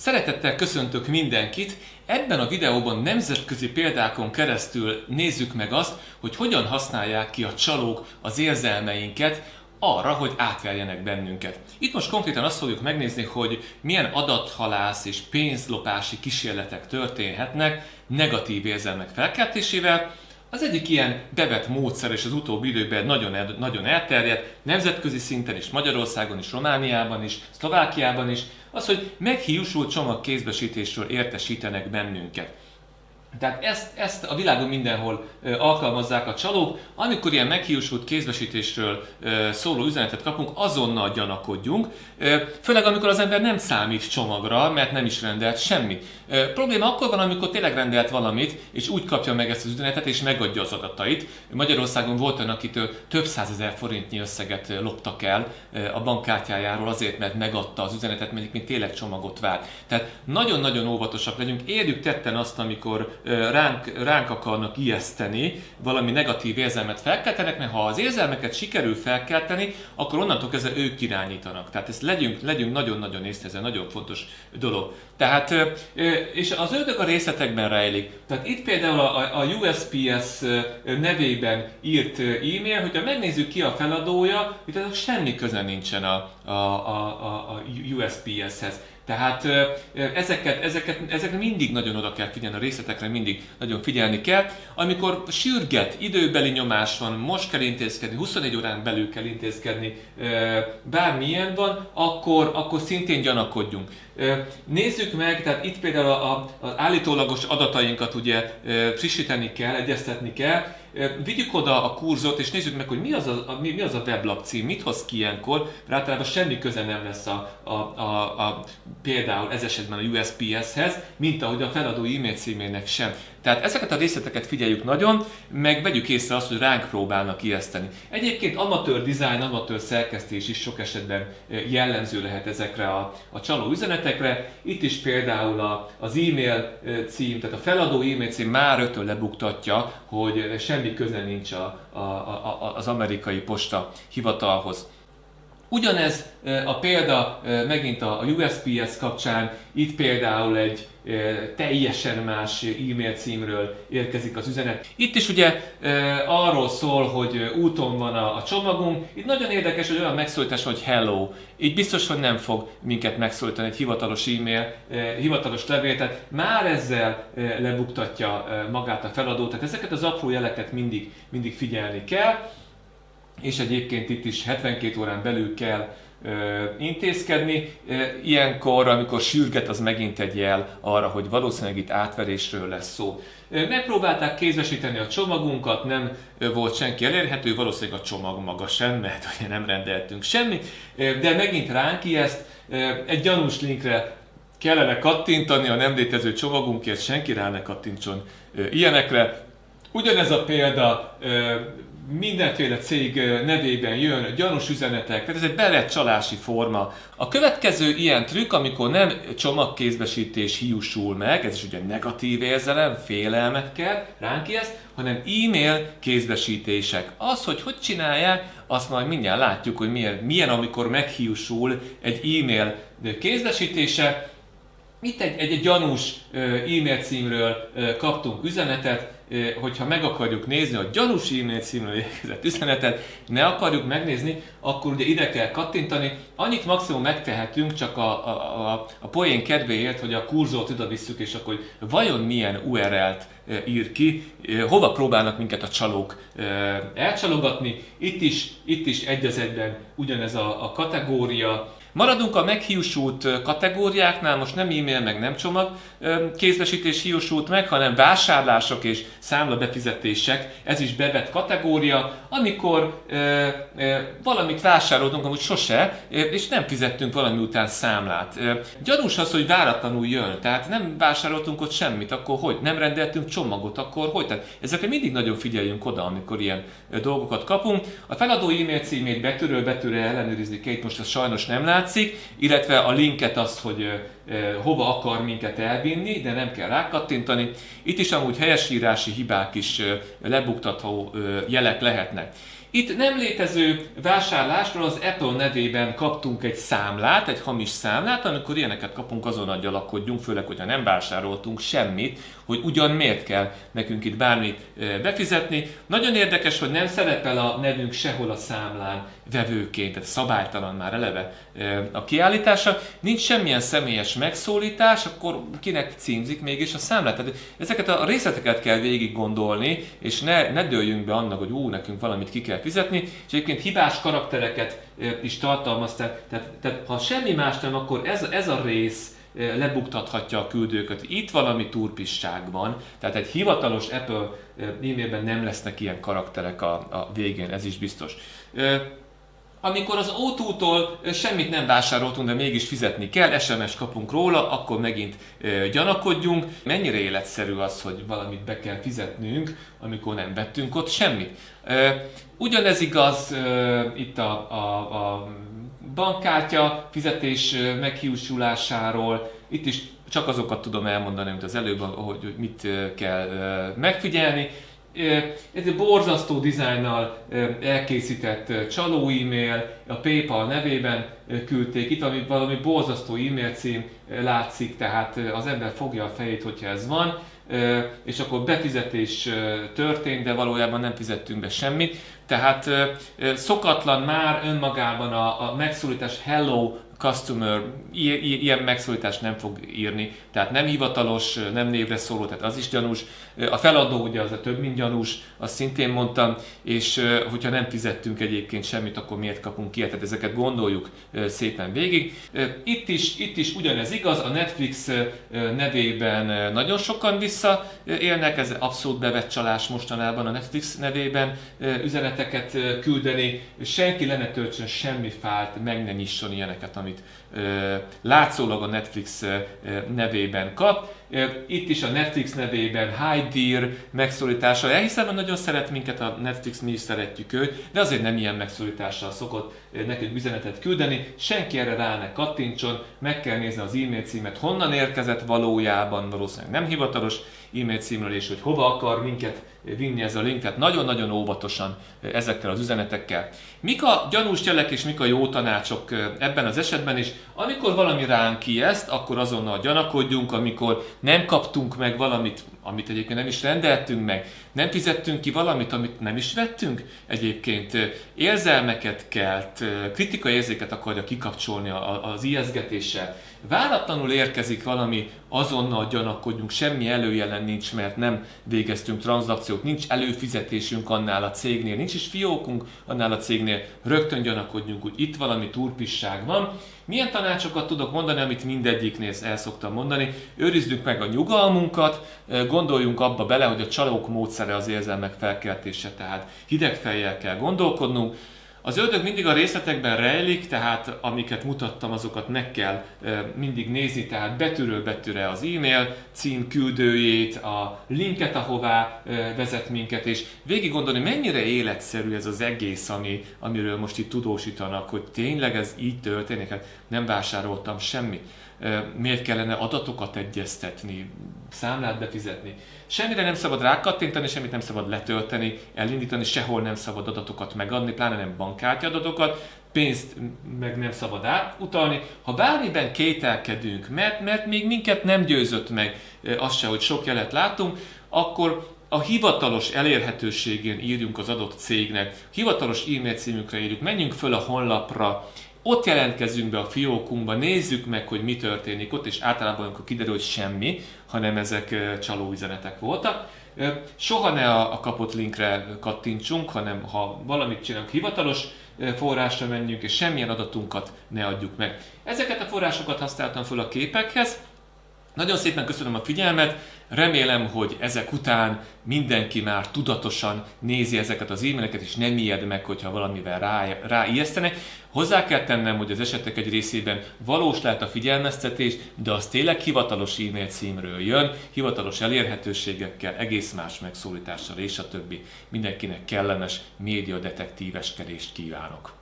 Szeretettel köszöntök mindenkit! Ebben a videóban nemzetközi példákon keresztül nézzük meg azt, hogy hogyan használják ki a csalók az érzelmeinket arra, hogy átverjenek bennünket. Itt most konkrétan azt fogjuk megnézni, hogy milyen adathalász és pénzlopási kísérletek történhetnek negatív érzelmek felkeltésével. Az egyik ilyen bevett módszer, és az utóbbi időben nagyon elterjedt, nemzetközi szinten is, Magyarországon is, Romániában is, Szlovákiában is, az, hogy meghiúsult csomagkézbesítésről értesítenek bennünket. Tehát ezt a világon mindenhol alkalmazzák a csalók. Amikor ilyen meghiúsult kézbesítésről szóló üzenetet kapunk, azonnal gyanakodjunk. Főleg amikor az ember nem számít csomagra, mert nem is rendelt semmit. Probléma akkor van, amikor tényleg rendelt valamit, és úgy kapja meg ezt az üzenetet, és megadja az adatait. Magyarországon volt olyan, akitől több százezer forintnyi összeget loptak el a bankkártyájáról azért, mert megadta az üzenetet, mert még tényleg csomagot várt. Tehát nagyon-nagyon óvatosak legyünk. Érjük tetten azt, amikor ránk akarnak ijeszteni, valami negatív érzelmet felkeltenek, mert ha az érzelmeket sikerül felkelteni, akkor onnantól kezdve ők irányítanak. Tehát ezt legyünk nagyon-nagyon észre, ez egy nagyon fontos dolog. Tehát, és az ördög a részletekben rejlik. Tehát itt például a USPS nevében írt e-mail, hogyha megnézzük ki a feladója, itt semmi köze nincsen a USPS-hez. Tehát ezekre mindig nagyon oda kell figyelni, a részletekre mindig nagyon figyelni kell. Amikor sürget, időbeli nyomás van, most kell intézkedni, 24 órán belül kell intézkedni, bármilyen van, akkor szintén gyanakodjunk. Nézzük meg, tehát itt például az állítólagos adatainkat ugye frissíteni kell, egyeztetni kell. Vigyük oda a kurzort, és nézzük meg, hogy mi az a weblap cím, mit hoz ki ilyenkor, mert általában semmi köze nem lesz például ez esetben a USPS-hez, mint ahogy a feladó e-mail címének sem. Tehát ezeket a részleteket figyeljük nagyon, meg vegyük észre azt, hogy ránk próbálnak ijeszteni. Egyébként amatőr design, amatőr szerkesztés is sok esetben jellemző lehet ezekre a csaló üzenetekre. Itt is például az e-mail cím, tehát a feladó e-mail cím már rögtön lebuktatja, hogy semmi köze nincs az amerikai posta hivatalhoz. Ugyanez a példa megint a USPS kapcsán, itt például egy teljesen más e-mail címről érkezik az üzenet. Itt is ugye arról szól, hogy úton van a csomagunk. Itt nagyon érdekes, hogy olyan megszólítás, hogy hello. Így biztos, hogy nem fog minket megszólítani egy hivatalos e-mail, hivatalos levél, tehát már ezzel lebuktatja magát a feladó. Tehát ezeket az apró jeleket mindig figyelni kell. És egyébként itt is 72 órán belül kell intézkedni. Ilyenkor, amikor sürget, az megint egy jel arra, hogy valószínűleg itt átverésről lesz szó. Megpróbálták kézbesíteni a csomagunkat, nem volt senki elérhető, valószínűleg a csomag maga sem, mert ugye nem rendeltünk semmit, de megint ránk ijeszt, egy gyanús linkre kellene kattintani, a nem létező csomagunkért senki rá ne kattintson ilyenekre. Ugyanez a példa mindenféle cég nevében jön, gyanús üzenetek, tehát ez egy bevett csalási forma. A következő ilyen trükk, amikor nem csomagkézbesítés hiúsul meg, ez is ugye negatív érzelem, félelmet kell ránk ijeszt, hanem e-mail kézbesítések. Az, hogy csinálják, azt majd mindjárt látjuk, hogy milyen amikor meghiúsul egy e-mail kézbesítése. Itt egy gyanús e-mail címről kaptunk üzenetet, hogyha meg akarjuk nézni a gyanús e-mail címről érkezett üzenetet, ne akarjuk megnézni, akkor ugye ide kell kattintani. Annyit maximum megtehetünk csak a poén kedvéért, hogy a kurzort oda visszük, és akkor vajon milyen URL-t ír ki, hova próbálnak minket a csalók elcsalogatni. Itt is egy az egyben ugyanez a kategória. Maradunk a meghiúsult kategóriáknál, most nem e-mail, meg nem csomag kézbesítés hiúsult meg, hanem vásárlások és számlabefizetések, ez is bevett kategória, amikor valamit vásároltunk, amúgy sose, és nem fizettünk valami után számlát. Gyanús az, hogy váratlanul jön, tehát nem vásároltunk ott semmit, akkor hogy? Nem rendeltünk csomagot, akkor hogy? Tehát ezekre mindig nagyon figyeljünk oda, amikor ilyen dolgokat kapunk. A feladó e-mail címét betűről ellenőrizni kell, itt most ez sajnos nem látszik, illetve a linket azt, hogy hova akar minket elvinni, de nem kell rákattintani. Itt is amúgy helyesírási hibák is lebuktató jelek lehetnek. Itt nem létező vásárlásról az Apple nevében kaptunk egy számlát, egy hamis számlát, amikor ilyeneket kapunk, azonnal gyanakodjunk, főleg, hogyha nem vásároltunk semmit, hogy ugyan miért kell nekünk itt bármit befizetni. Nagyon érdekes, hogy nem szerepel a nevünk sehol a számlán vevőként, tehát szabálytalan már eleve a kiállítása. Nincs semmilyen személyes megszólítás, akkor kinek címzik mégis a számlát. Tehát ezeket a részleteket kell végig gondolni, és ne dőljünk be annak, hogy nekünk valamit ki kell fizetni, és egyébként hibás karaktereket is tartalmaz, tehát ha semmi más nem, akkor ez a rész lebuktathatja a küldőket. Itt valami turpisság van, tehát egy hivatalos Apple e-mailben nem lesznek ilyen karakterek a végén, ez is biztos. Amikor az O2-tól semmit nem vásároltunk, de mégis fizetni kell, SMS kapunk róla, akkor megint gyanakodjunk. Mennyire életszerű az, hogy valamit be kell fizetnünk, amikor nem vettünk ott semmit. Ugyanez igaz itt a bankkártya fizetés meghiúsulásáról. Itt is csak azokat tudom elmondani, mint az előbb, hogy mit kell megfigyelni. Ez egy borzasztó dizájnnal elkészített csaló e-mail, a PayPal nevében küldték, itt valami borzasztó e-mail cím látszik, tehát az ember fogja a fejét, hogyha ez van, és akkor befizetés történt, de valójában nem fizettünk be semmit. Tehát szokatlan már önmagában a megszólítás hello customer, ilyen megszólítást nem fog írni, tehát nem hivatalos, nem névre szóló, tehát az is gyanús. A feladó ugye az a több mint gyanús, azt szintén mondtam, és hogyha nem fizettünk egyébként semmit, akkor miért kapunk ilyet, tehát ezeket gondoljuk szépen végig. Itt is ugyanez igaz, a Netflix nevében nagyon sokan visszaélnek, ez abszolút bevett csalás mostanában a Netflix nevében üzeneteket küldeni, senki le ne töltsön semmi fájlt, meg ne nyisson ilyeneket, amit látszólag a Netflix nevében kap. Itt is a Netflix nevében Hi Dear megszólítással. Elhiszem, hogy nagyon szeret minket a Netflix, mi is szeretjük őt, de azért nem ilyen megszólítással szokott nekünk üzenetet küldeni. Senki erre rá ne kattintson, meg kell nézni az e-mail címet, honnan érkezett valójában, valószínűleg nem hivatalos e-mail címről, és hogy hova akar minket vinni ez a link, tehát nagyon-nagyon óvatosan ezekkel az üzenetekkel. Mik a gyanús jelek és mik a jó tanácsok ebben az esetben is? Amikor valami ránk ijeszt, akkor azonnal gyanakodjunk, amikor nem kaptunk meg valamit, amit egyébként nem is rendeltünk meg, nem fizettünk ki valamit, amit nem is vettünk, egyébként érzelmeket kelt, kritikai érzéket akarja kikapcsolni az ijesztgetéssel. Váratlanul érkezik valami, azonnal gyanakodjunk, semmi előjelen nincs, mert nem végeztünk tranzakciót, nincs előfizetésünk annál a cégnél, nincs is fiókunk annál a cégnél, rögtön gyanakodjunk, hogy itt valami turpisság van. Milyen tanácsokat tudok mondani, amit mindegyiknél el szoktam mondani? Őrizzük meg a nyugalmunkat, gondoljunk abba bele, hogy a csalók módszere az érzelmek felkeltése, tehát hideg fejjel kell gondolkodnunk. Az ördög mindig a részletekben rejlik, tehát amiket mutattam, azokat meg kell mindig nézni, tehát betűről betűre az e-mail cím küldőjét, a linket, ahová vezet minket, és végig gondolni, mennyire életszerű ez az egész, amiről most itt tudósítanak, hogy tényleg ez így történik, hát nem vásároltam semmit. Miért kellene adatokat egyeztetni, számlát befizetni. Semmire nem szabad rákattintani, semmit nem szabad letölteni, elindítani, sehol nem szabad adatokat megadni, pláne nem bankkártya adatokat, pénzt meg nem szabad átutalni. Ha bármiben kételkedünk, mert még minket nem győzött meg az se, hogy sok jelet látunk, akkor a hivatalos elérhetőségén írjunk az adott cégnek, hivatalos e-mail címünkre írjuk, menjünk föl a honlapra, ott jelentkezünk be a fiókunkba, nézzük meg, hogy mi történik ott, és általában amikor kiderül, hogy semmi, hanem ezek csalóüzenetek voltak. Soha ne a kapott linkre kattintsunk, hanem ha valamit csinálunk, hivatalos forrásra menjünk, és semmilyen adatunkat ne adjuk meg. Ezeket a forrásokat használtam föl a képekhez. Nagyon szépen köszönöm a figyelmet, remélem, hogy ezek után mindenki már tudatosan nézi ezeket az e-maileket, és nem ijed meg, hogyha valamivel ráijesztenek. Hozzá kell tennem, hogy az esetek egy részében valós lehet a figyelmeztetés, de az tényleg hivatalos e-mail címről jön, hivatalos elérhetőségekkel, egész más megszólítással és a többi. Mindenkinek kellemes médiadetektíveskedést kívánok!